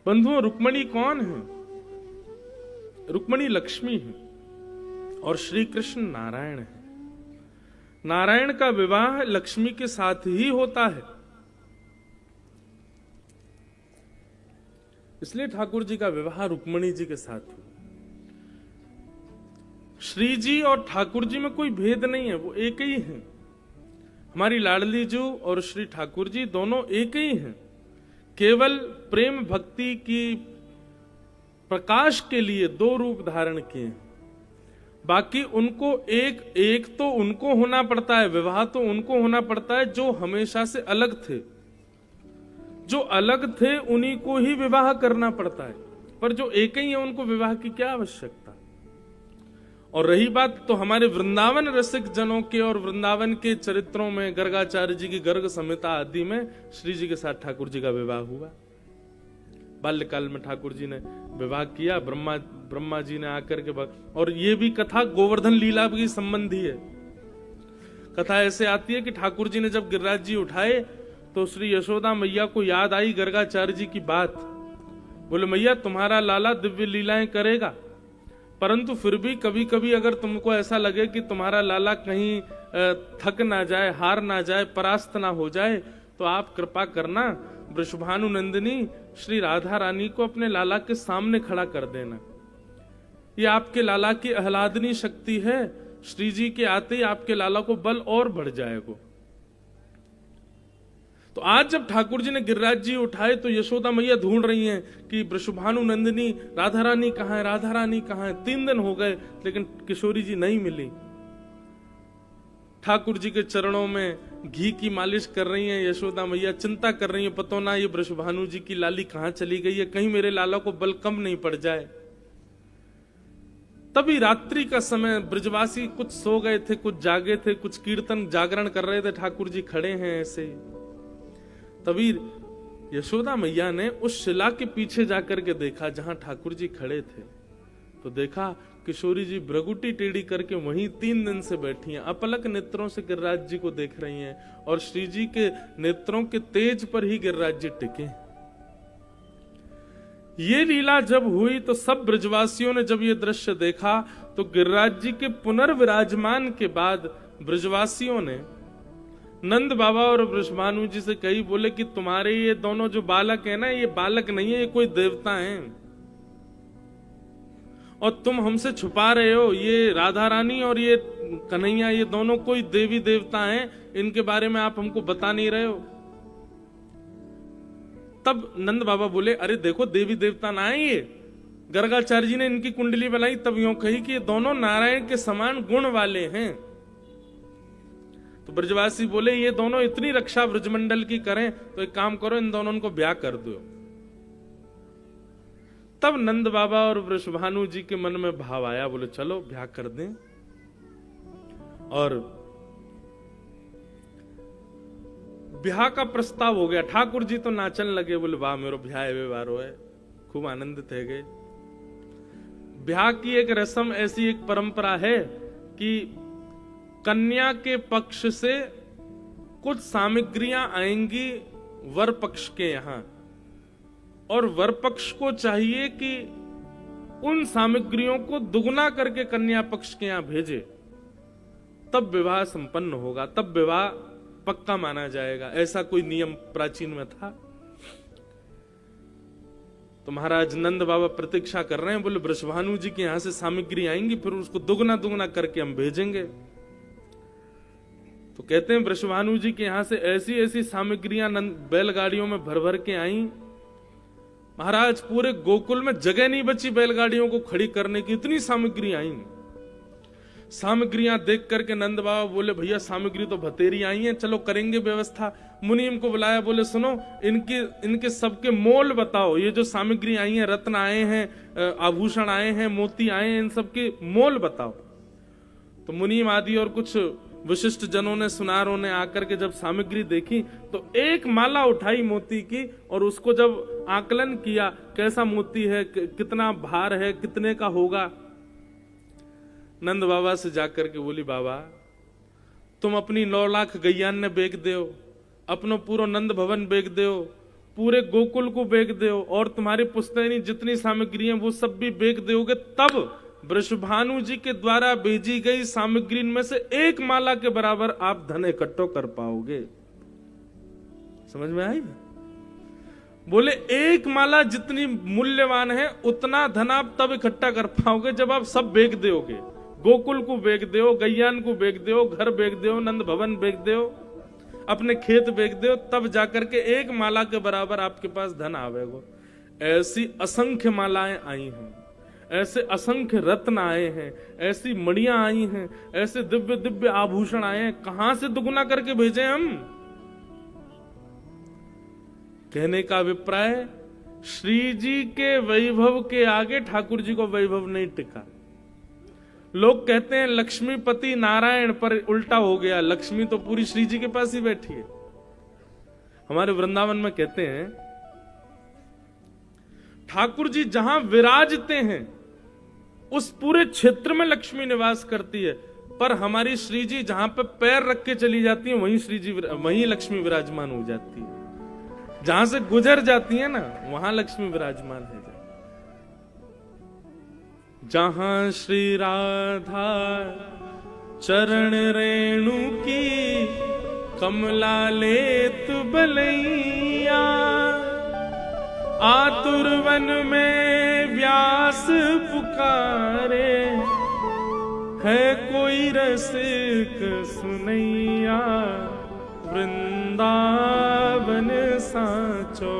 बंधुओं, रुक्मणी कौन है? रुक्मणी लक्ष्मी है और श्री कृष्ण नारायण है। नारायण का विवाह लक्ष्मी के साथ ही होता है, इसलिए ठाकुर जी का विवाह रुक्मणी जी के साथ हुआ। श्री जी और ठाकुर जी में कोई भेद नहीं है, वो एक ही हैं। हमारी लाडली जी और श्री ठाकुर जी दोनों एक ही हैं, केवल प्रेम भक्ति की प्रकाश के लिए दो रूप धारण किए हैं। बाकी उनको एक तो उनको होना पड़ता है, विवाह तो उनको होना पड़ता है जो हमेशा से अलग थे। जो अलग थे उन्हीं को ही विवाह करना पड़ता है, पर जो एक ही है उनको विवाह की क्या आवश्यकता। और रही बात तो हमारे वृंदावन रसिक जनों के और वृंदावन के चरित्रों में, गर्गाचार्य जी की गर्ग संहिता आदि में श्री जी के साथ ठाकुर जी का विवाह हुआ। बाल्यकाल में ठाकुर जी ने विवाह किया, ब्रह्मा जी ने आकर के और ये भी कथा गोवर्धन लीला की संबंधी है। कथा ऐसे आती है कि ठाकुर जी ने जब गिरिराज जी उठाए तो श्री यशोदा मैया को याद आई गर्गाचार्य जी की बात। बोले, मैया तुम्हारा लाला दिव्य लीलाएं करेगा, परंतु फिर भी कभी कभी अगर तुमको ऐसा लगे कि तुम्हारा लाला कहीं थक ना जाए, हार ना जाए, परास्त ना हो जाए, तो आप कृपा करना वृषभानु नंदिनी श्री राधा रानी को अपने लाला के सामने खड़ा कर देना। ये आपके लाला की आह्लादनी शक्ति है, श्री जी के आते ही आपके लाला को बल और बढ़ जाएगा। तो आज जब ठाकुर जी ने गिरिराज जी उठाए तो यशोदा मैया ढूंढ रही हैं कि वृषभानु नंदिनी राधा रानी कहाँ है, राधा रानी कहाँ है। 3 दिन हो गए लेकिन किशोरी जी नहीं मिली। ठाकुर जी के चरणों में घी की मालिश कर रही हैं यशोदा मैया, चिंता कर रही है, पतो ना ये वृषभानु जी की लाली कहाँ चली गई है, कहीं मेरे लाला को बल कम नहीं पड़ जाए। तभी रात्रि का समय, ब्रजवासी कुछ सो गए थे, कुछ जागे थे, कुछ कीर्तन जागरण कर रहे थे, ठाकुर जी खड़े हैं ऐसे ही। तभी यशोदा मैया ने उस शिला के पीछे जाकर के देखा जहां ठाकुर जी खड़े थे, तो देखा किशोरी जी भ्रगुटी टेढ़ी करके वहीं 3 दिन से बैठी हैं, अपलक नेत्रों से गिरिराज जी को देख रही हैं और श्री जी के नेत्रों के तेज पर ही गिरिराज जी टिके। ये लीला जब हुई तो सब ब्रजवासियों ने जब ये दृश्य देखा तो गिरिराज जी के पुनर्विराजमान के बाद ब्रजवासियों ने नंद बाबा और वृषभानु जी से कही, बोले कि तुम्हारे ये दोनों जो बालक है ना, ये बालक नहीं है, ये कोई देवता हैं और तुम हमसे छुपा रहे हो। ये राधा रानी और ये कन्हैया, ये दोनों कोई देवी देवता हैं, इनके बारे में आप हमको बता नहीं रहे हो। तब नंद बाबा बोले, अरे देखो देवी देवता ना है ये, गर्गाचार्य जी ने इनकी कुंडली बनाई तब यूं कही कि ये दोनों नारायण के समान गुण वाले हैं। तो ब्रजवासी बोले, ये दोनों इतनी रक्षा ब्रजमंडल की करें तो एक काम करो, इन दोनों को ब्याह कर दो। तब नंद बाबा और वृषभानु जी के मन में भाव आया, बोले चलो ब्याह कर दें। और ब्याह का प्रस्ताव हो गया। ठाकुर जी तो नाचन लगे, बोले वाह मेरो ब्याह वे बारो है, खूब आनंदित है गए। ब्याह की एक रस्म, ऐसी एक परंपरा है कि कन्या के पक्ष से कुछ सामग्रियां आएंगी वर पक्ष के यहां, और वर पक्ष को चाहिए कि उन सामग्रियों को दुगना करके कन्या पक्ष के यहां भेजे, तब विवाह संपन्न होगा, तब विवाह पक्का माना जाएगा। ऐसा कोई नियम प्राचीन में था। तो महाराज नंद बाबा प्रतीक्षा कर रहे हैं, बोले वृषभानु जी के यहां से सामग्री आएंगी, फिर उसको दुगना दुगना करके हम भेजेंगे। तो कहते हैं वृषभानु जी के यहां से ऐसी ऐसी सामग्रियां बैलगाड़ियों में भर भर के आई, महाराज पूरे गोकुल में जगह नहीं बची बैलगाड़ियों को खड़ी करने की, इतनी सामग्री आई। सामग्रियां देख करके नंद बाबा बोले, भैया सामग्री तो बतेरी आई हैं, चलो करेंगे व्यवस्था। मुनीम को बुलाया, बोले सुनो, इनके सबके मोल बताओ, ये जो सामग्री आई है, रत्न आए हैं, आभूषण आए हैं, मोती आए हैं, इन सबके मोल बताओ। तो मुनीम आदि और कुछ विशिष्ट जनों ने, सुनारों ने आकर के जब सामग्री देखी तो एक माला उठाई मोती की, और उसको जब आकलन किया कैसा मोती है, कितना भार है, कितने का होगा, नंद बाबा से जाकर के बोली, बाबा तुम अपनी 9 लाख गैयान ने बेच दो, अपनो पूरा नंद भवन बेच दो, पूरे गोकुल को बेच दो और तुम्हारी पुश्तैनी जितनी सामग्री है वो सब भी बेच दोगे, तब वृषभानु जी के द्वारा भेजी गई सामग्री में से एक माला के बराबर आप धन इकट्ठो कर पाओगे। समझ में आई? बोले एक माला जितनी मूल्यवान है उतना धन आप तब इकट्ठा कर पाओगे जब आप सब बेच दोगे। गोकुल को बेच दो, गैयान को बेच दो, घर बेच दो, नंद भवन बेच दो, अपने खेत बेच दो, तब जाकर के एक माला के बराबर आपके पास धन आवेगा। ऐसी असंख्य मालाएं आई हैं, ऐसे असंख्य रत्न आए हैं, ऐसी मणियां आई हैं, ऐसे दिव्य दिव्य आभूषण आए हैं, कहां से दुगुना करके भेजे हम? कहने का अभिप्राय, श्री जी के वैभव के आगे ठाकुर जी को वैभव नहीं टिका। लोग कहते हैं लक्ष्मीपति नारायण, पर उल्टा हो गया, लक्ष्मी तो पूरी श्री जी के पास ही बैठी है। हमारे वृंदावन में कहते हैं ठाकुर जी जहां विराजते हैं उस पूरे क्षेत्र में लक्ष्मी निवास करती है, पर हमारी श्री जी जहां पे पैर रख के चली जाती है वहीं श्री जी, वहीं लक्ष्मी विराजमान हो जाती है। जहां से गुजर जाती है ना वहां लक्ष्मी विराजमान है। जहां श्री राधा चरण रेणु की कमला लेत बलैया, आतुर वन में व्यास पुकारे, है कोई रसिक सुनैया, वृंदावन साचो